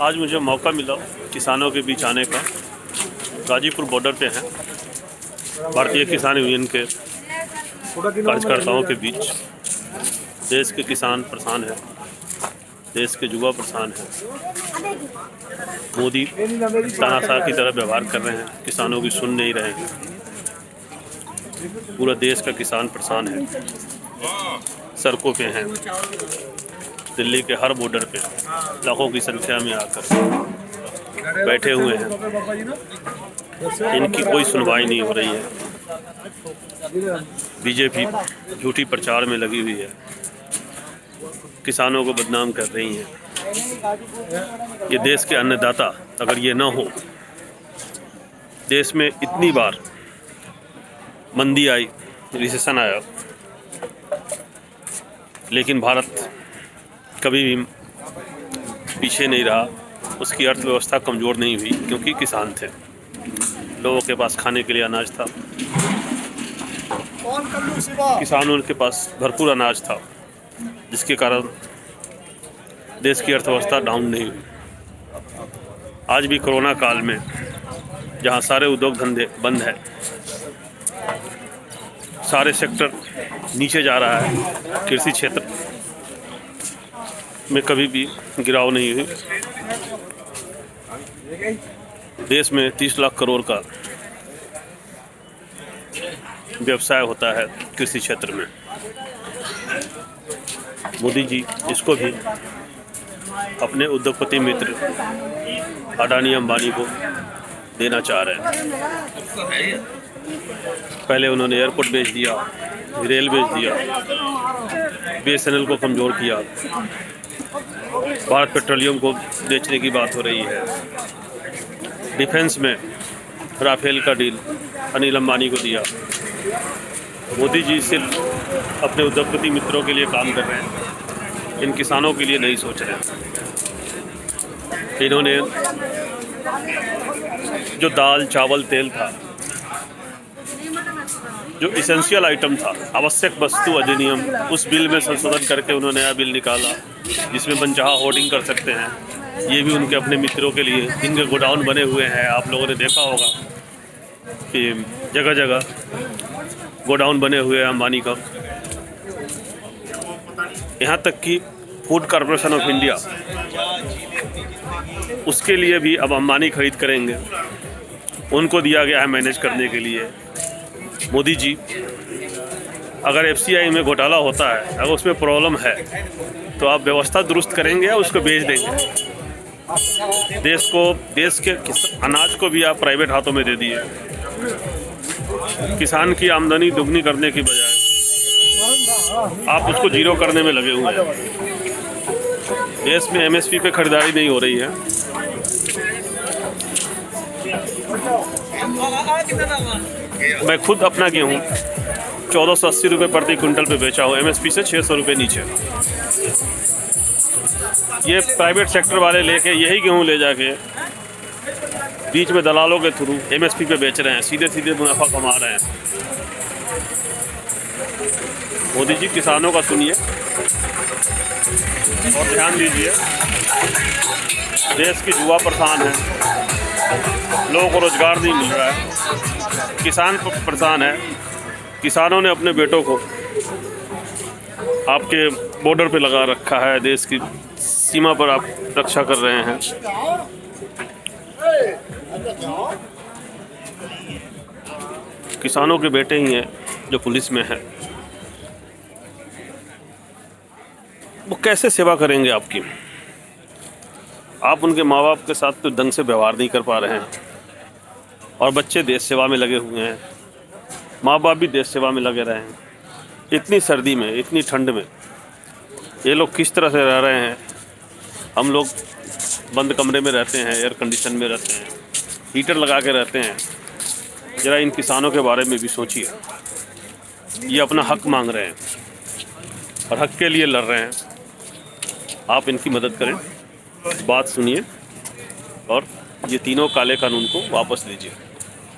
आज मुझे मौका मिला किसानों के बीच आने का। गाजीपुर बॉर्डर पे हैं, भारतीय किसान यूनियन के कार्यकर्ताओं के बीच। देश के किसान परेशान हैं, देश के युवा परेशान हैं। मोदी तानाशाह की तरह व्यवहार कर रहे हैं, किसानों की सुन नहीं रहे हैं। पूरा देश का किसान परेशान है, सड़कों पे हैं। दिल्ली के हर बॉर्डर पे लाखों की संख्या में आकर बैठे हुए हैं। इनकी कोई सुनवाई नहीं हो रही है। बीजेपी झूठी प्रचार में लगी हुई है, किसानों को बदनाम कर रही है। ये देश के अन्नदाता, अगर ये ना हो, देश में इतनी बार मंदी आई, रिसेशन आया, लेकिन भारत कभी भी पीछे नहीं रहा। उसकी अर्थव्यवस्था कमज़ोर नहीं हुई क्योंकि किसान थे। लोगों के पास खाने के लिए अनाज था, किसानों के पास भरपूर अनाज था, जिसके कारण देश की अर्थव्यवस्था डाउन नहीं हुई। आज भी कोरोना काल में जहां सारे उद्योग धंधे बंद हैं, सारे सेक्टर नीचे जा रहा है, कृषि क्षेत्र में कभी भी गिराव नहीं हुई। देश में 30 लाख करोड़ का व्यवसाय होता है कृषि क्षेत्र में। मोदी जी इसको भी अपने उद्योगपति मित्र अडानी अंबानी को देना चाह रहे हैं। पहले उन्होंने एयरपोर्ट बेच दिया, रेल बेच दिया, BSNL को कमज़ोर किया, भारत पेट्रोलियम को बेचने की बात हो रही है। डिफेंस में राफेल का डील अनिल अंबानी को दिया। मोदी जी सिर्फ अपने उद्योगपति मित्रों के लिए काम कर रहे हैं, इन किसानों के लिए नहीं सोच रहे हैं। इन्होंने जो दाल चावल तेल था, जो इसेंशियल आइटम था, आवश्यक वस्तु अधिनियम, उस बिल में संशोधन करके उन्होंने नया बिल निकाला जिसमें मनचाहा होर्डिंग कर सकते हैं। ये भी उनके अपने मित्रों के लिए। इनके गोडाउन बने हुए हैं, आप लोगों ने देखा होगा कि जगह जगह गोडाउन बने हुए हैं अंबानी का। यहाँ तक कि फूड कॉरपोरेशन ऑफ इंडिया, उसके लिए भी अब अंबानी खरीद करेंगे। उनको दिया गया है मैनेज करने के लिए। मोदी जी, अगर FCI में घोटाला होता है, अगर उसमें प्रॉब्लम है, तो आप व्यवस्था दुरुस्त करेंगे या उसको बेच देंगे? देश के अनाज को भी आप प्राइवेट हाथों में दे दिए। किसान की आमदनी दुगनी करने की बजाय आप उसको जीरो करने में लगे हुए हैं। देश में MSP पे खरीदारी नहीं हो रही है। मैं खुद अपना गेहूँ 1480 रुपये प्रति क्विंटल पे बेचा हूँ, MSP से 600 रुपये नीचे। ये प्राइवेट सेक्टर वाले लेके यही गेहूँ ले जाके बीच में दलालों के थ्रू MSP पे बेच रहे हैं, सीधे सीधे मुनाफा कमा रहे हैं। मोदी जी, किसानों का सुनिए और ध्यान दीजिए। देश की युवा परेशान है, लोगों को रोजगार नहीं मिल रहा है, किसान परेशान है। किसानों ने अपने बेटों को आपके बॉर्डर पे लगा रखा है, देश की सीमा पर आप रक्षा कर रहे हैं। किसानों के बेटे ही हैं जो पुलिस में हैं। वो कैसे सेवा करेंगे आपकी? आप उनके माँ बाप के साथ तो ढंग से व्यवहार नहीं कर पा रहे हैं, और बच्चे देश सेवा में लगे हुए हैं, माँ बाप भी देश सेवा में लगे रहे हैं। इतनी सर्दी में, इतनी ठंड में ये लोग किस तरह से रह रहे हैं? हम लोग बंद कमरे में रहते हैं, एयर कंडीशन में रहते हैं, हीटर लगा के रहते हैं। ज़रा इन किसानों के बारे में भी सोचिए। ये अपना हक मांग रहे हैं और हक के लिए लड़ रहे हैं। आप इनकी मदद करें, बात सुनिए और ये तीनों काले कानून को वापस लीजिए।